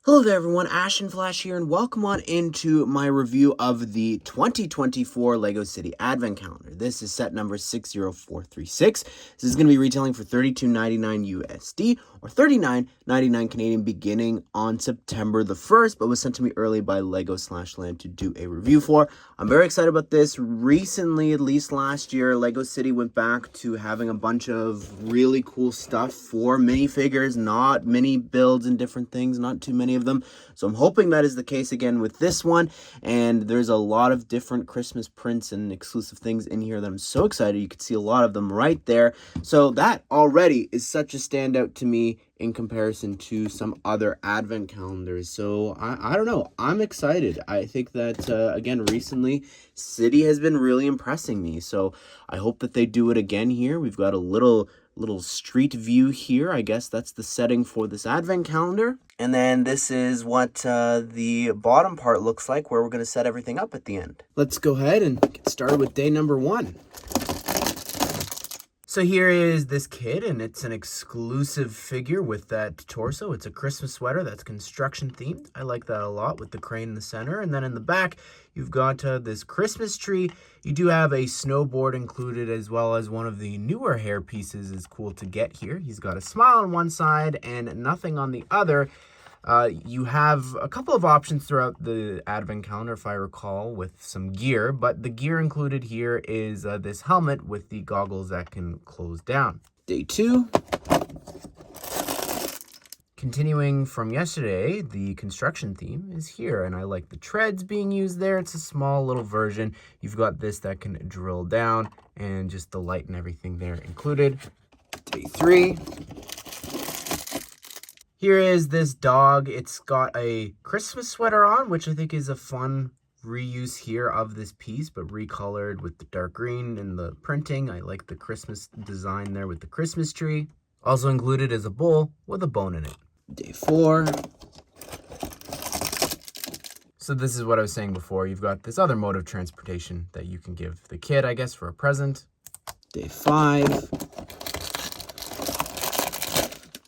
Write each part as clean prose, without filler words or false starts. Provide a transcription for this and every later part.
Hello there everyone, Ash and Flash here, and welcome on into my review of the 2024 LEGO City Advent Calendar. This is set number 60436. This is going to be retailing for $32.99 USD or $39.99 Canadian beginning on September the 1st, but was sent to me early by LEGO/Land to do a review for. I'm very excited about this. Recently, at least last year, LEGO City went back to having a bunch of really cool stuff for minifigures, not mini builds and different things, not too many of them. So I'm hoping that is the case again with this one, and there's a lot of different Christmas prints and exclusive things in here that I'm so excited. You can see a lot of them right there. So that already is such a standout to me in comparison to some other advent calendars. So I don't know, I'm excited. I think that again, recently City has been really impressing me, so I hope that they do it again here. We've got a little street view here. I guess that's the setting for this advent calendar. And then this is what the bottom part looks like, where we're going to set everything up at the end. Let's go ahead and get started with day number 1. So here is this kid, and it's an exclusive figure with that torso. It's a Christmas sweater that's construction themed. I like that a lot with the crane in the center. And then in the back, you've got this Christmas tree. You do have a snowboard included, as well as one of the newer hair pieces is cool to get here. He's got a smile on one side and nothing on the other. You have a couple of options throughout the advent calendar, if I recall, with some gear, but the gear included here is this helmet with the goggles that can close down. Day 2. Continuing from yesterday, the construction theme is here, and I like the treads being used there. It's a small little version. You've got this that can drill down, and just the light and everything there included. Day 3. Here is this dog. It's got a Christmas sweater on, which I think is a fun reuse here of this piece, but recolored with the dark green and the printing. I like the Christmas design there with the Christmas tree. Also included is a bowl with a bone in it. Day 4. So this is what I was saying before. You've got this other mode of transportation that you can give the kid, I guess, for a present. Day 5.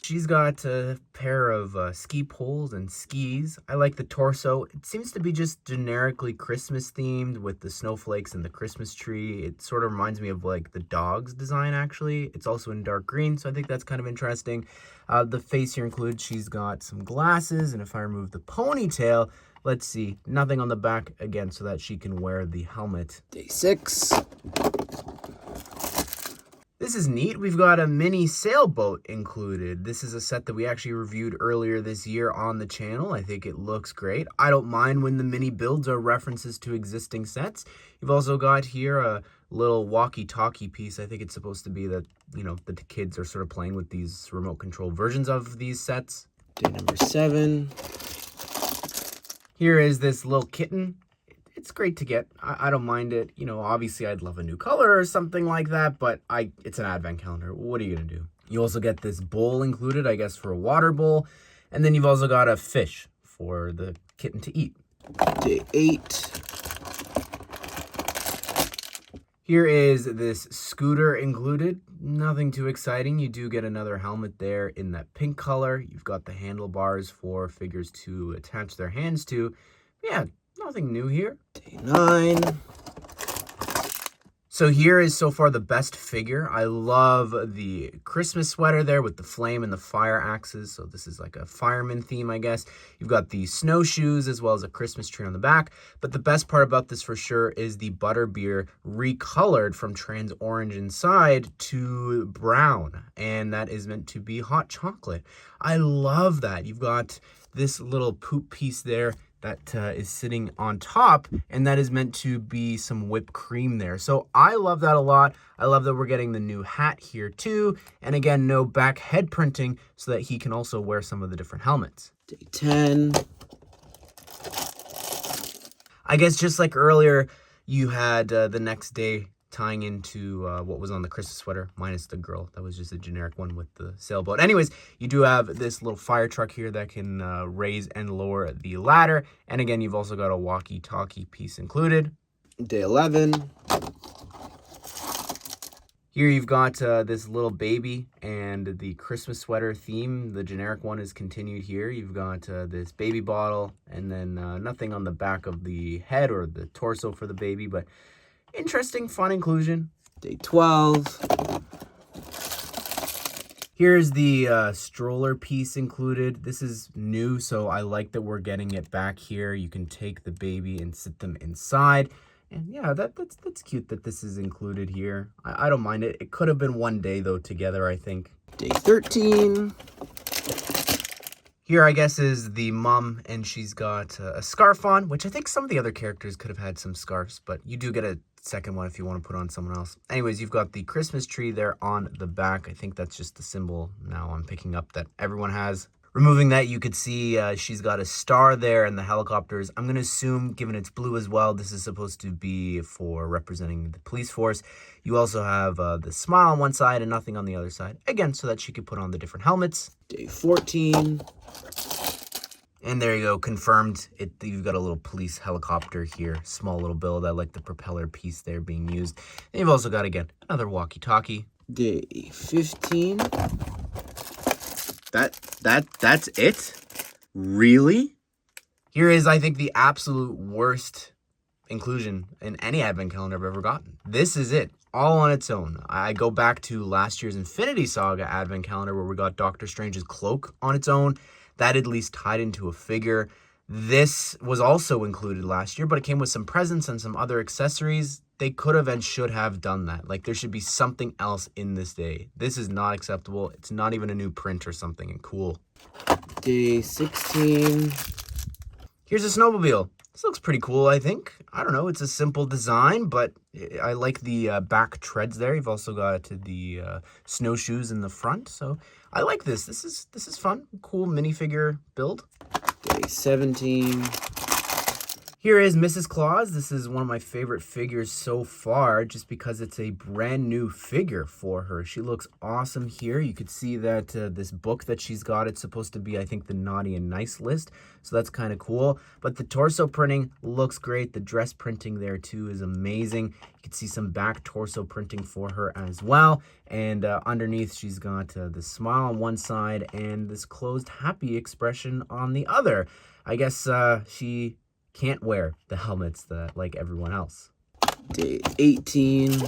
She's got a pair of ski poles and skis. I like the torso. It seems to be just generically Christmas themed with the snowflakes and the Christmas tree. It sort of reminds me of like the dog's design, actually. It's also in dark green, so I think that's kind of interesting. The face here includes, she's got some glasses, and if I remove the ponytail, let's see, nothing on the back again so that she can wear the helmet. Day 6. This is neat. We've got a mini sailboat included. This is a set that we actually reviewed earlier this year on the channel. I think it looks great. I don't mind when the mini builds are references to existing sets. You've also got here a little walkie-talkie piece. I think it's supposed to be that, you know, the kids are sort of playing with these remote control versions of these sets. Day number 7. Here is this little kitten. It's great to get. I don't mind it. You know, obviously I'd love a new color or something like that, but it's an advent calendar. What are you gonna do? You also get this bowl included, I guess, for a water bowl. And then you've also got a fish for the kitten to eat. Day 8. Here is this scooter included. Nothing too exciting. You do get another helmet there in that pink color. You've got the handlebars for figures to attach their hands to. Yeah, nothing new here. Day 9. So here is so far the best figure. I love the Christmas sweater there with the flame and the fire axes. So this is like a fireman theme, I guess. You've got the snowshoes as well as a Christmas tree on the back. But the best part about this for sure is the butterbeer recolored from trans orange inside to brown. And that is meant to be hot chocolate. I love that. You've got this little poop piece there that is sitting on top, and that is meant to be some whipped cream there. So I love that a lot. I love that we're getting the new hat here too, and again, no back head printing so that he can also wear some of the different helmets. Day 10. I guess just like earlier, you had the next day tying into what was on the Christmas sweater, minus the girl. That was just a generic one with the sailboat. Anyways, you do have this little fire truck here that can raise and lower the ladder. And again, you've also got a walkie-talkie piece included. Day 11. Here you've got this little baby and the Christmas sweater theme. The generic one is continued here. You've got this baby bottle and then nothing on the back of the head or the torso for the baby, but interesting, fun inclusion. Day 12. Here's the stroller piece included. This is new, so I like that we're getting it back here. You can take the baby and sit them inside. And yeah, that's cute that this is included here. I don't mind it. It could have been one day, though, together, I think. Day 13. Here, I guess, is the mom, and she's got a scarf on, which I think some of the other characters could have had some scarves, but you do get a second one if you want to put on someone else. Anyways, you've got the Christmas tree there on the back. I think that's just the symbol now I'm picking up that everyone has. Removing that, you could see she's got a star there and the helicopters. I'm going to assume, given it's blue as well, this is supposed to be for representing the police force. You also have the smile on one side and nothing on the other side. Again, so that she could put on the different helmets. Day 14. And there you go, confirmed. You've got a little police helicopter here. Small little build. I like the propeller piece there being used. And you've also got, again, another walkie-talkie. Day 15. That's it? Really? Here is, I think, the absolute worst inclusion in any advent calendar I've ever gotten. This is it, all on its own. I go back to last year's Infinity Saga advent calendar where we got Doctor Strange's cloak on its own. That at least tied into a figure. This was also included last year, but it came with some presents and some other accessories. They could have and should have done that. Like, there should be something else in this day. This is not acceptable. It's not even a new print or something. And cool. Day 16. Here's a snowmobile. This looks pretty cool, I think. I don't know. It's a simple design, but I like the back treads there. You've also got the snowshoes in the front. So I like this. This is fun. Cool minifigure build. Day 17. Here is Mrs. Claus. This is one of my favorite figures so far, just because it's a brand new figure for her. She looks awesome here. You could see that this book that she's got, it's supposed to be, I think, the naughty and nice list. So that's kind of cool. But the torso printing looks great. The dress printing there too is amazing. You can see some back torso printing for her as well. And underneath, she's got the smile on one side and this closed happy expression on the other. I guess she can't wear the helmets like everyone else. Day 18.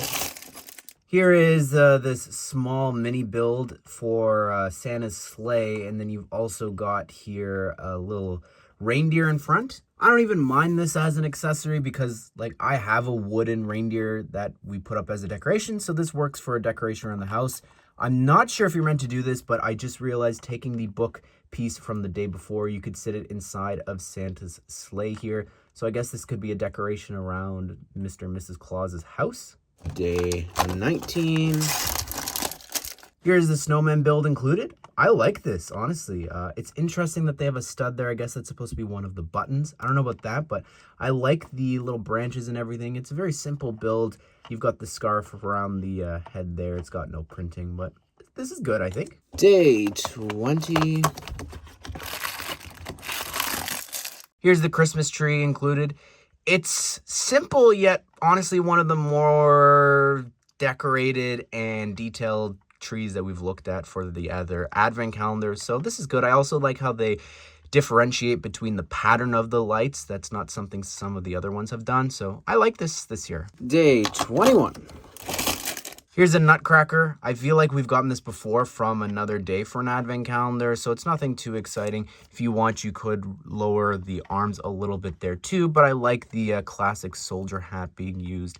Here is this small mini build for Santa's sleigh, and then you've also got here a little reindeer in front. I don't even mind this as an accessory because, like, I have a wooden reindeer that we put up as a decoration, so this works for a decoration around the house. I'm not sure if you're meant to do this, but I just realized taking the book piece from the day before, you could sit it inside of Santa's sleigh here. So I guess this could be a decoration around Mr. and Mrs. Claus's house. Day 19. Here's the snowman build included. I like this, honestly. It's interesting that they have a stud there. I guess that's supposed to be one of the buttons. I don't know about that, but I like the little branches and everything. It's a very simple build. You've got the scarf around the head there. It's got no printing, but this is good, I think. Day 20. Here's the Christmas tree included. It's simple, yet honestly one of the more decorated and detailed trees that we've looked at for the other advent calendars. So this is good. I also like how they differentiate between the pattern of the lights. That's not something some of the other ones have done. So I like this year. Day 21. Here's a nutcracker. I feel like we've gotten this before from another day for an advent calendar, so it's nothing too exciting. If you want, you could lower the arms a little bit there too, but I like the classic soldier hat being used.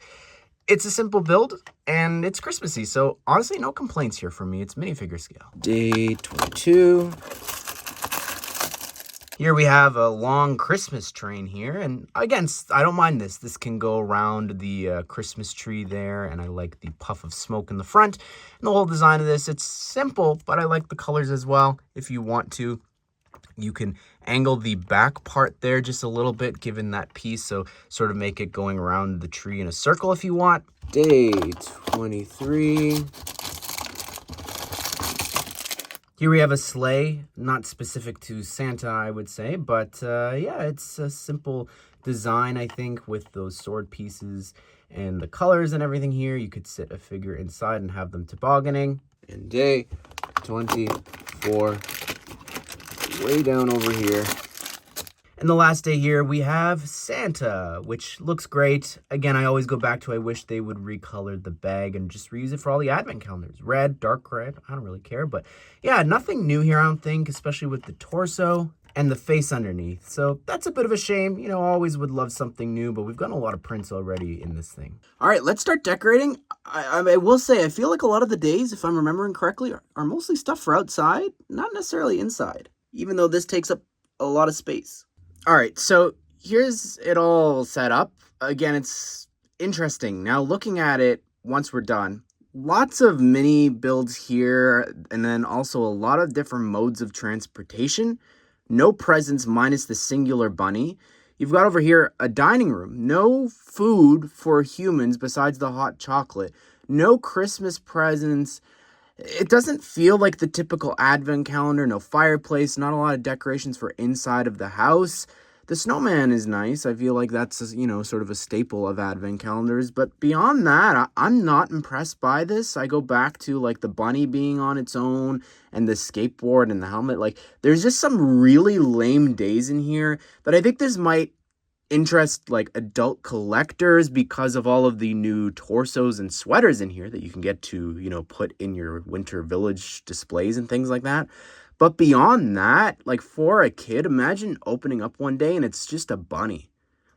It's a simple build, and it's Christmassy, so honestly, no complaints here for me. It's minifigure scale. Day 22. Here we have a long Christmas train here, and again, I don't mind this. This can go around the Christmas tree there, and I like the puff of smoke in the front. And the whole design of this, it's simple, but I like the colors as well. If you want to, you can angle the back part there just a little bit, given that piece, so sort of make it going around the tree in a circle if you want. Day 23. Here we have a sleigh, not specific to Santa, I would say, but yeah, it's a simple design, I think, with those sword pieces and the colors and everything here. You could sit a figure inside and have them tobogganing. And day 24, way down over here. And the last day here, we have Santa, which looks great. Again, I always go back to I wish they would recolor the bag and just reuse it for all the advent calendars. Red, dark red, I don't really care. But yeah, nothing new here, I don't think, especially with the torso and the face underneath. So that's a bit of a shame. You know, always would love something new, but we've gotten a lot of prints already in this thing. All right, let's start decorating. I will say, I feel like a lot of the days, if I'm remembering correctly, are mostly stuff for outside, not necessarily inside, even though this takes up a lot of space. All right, so here's it all set up. Again, it's interesting. Now, looking at it once we're done, lots of mini builds here, and then also a lot of different modes of transportation. No presents minus the singular bunny. You've got over here a dining room. No food for humans besides the hot chocolate. No Christmas presents. It doesn't feel like the typical advent calendar. No fireplace, not a lot of decorations for inside of the house. The snowman is nice. I feel like that's, you know, sort of a staple of advent calendars. But beyond that, I'm not impressed by this. I go back to, like, the bunny being on its own and the skateboard and the helmet. Like, there's just some really lame days in here that I think this might interest, like, adult collectors because of all of the new torsos and sweaters in here that you can get to, you know, put in your winter village displays and things like that. But beyond that, like, for a kid, imagine opening up one day and it's just a bunny.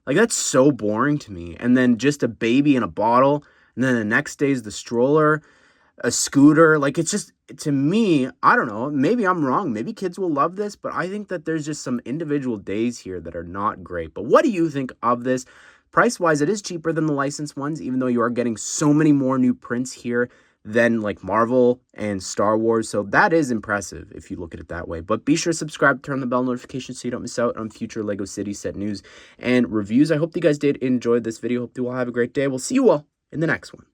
Like, that's so boring to me. And then just a baby in a bottle, and then the next day is the stroller, a scooter. Like, it's just, to me, I don't know, maybe I'm wrong. Maybe kids will love this, but I think that there's just some individual days here that are not great. But what do you think of this? Price-wise, it is cheaper than the licensed ones, even though you are getting so many more new prints here than, like, Marvel and Star Wars. So that is impressive if you look at it that way. But be sure to subscribe, turn on the bell notification so you don't miss out on future LEGO City set news and reviews. I hope you guys did enjoy this video. Hope you all have a great day. We'll see you all in the next one.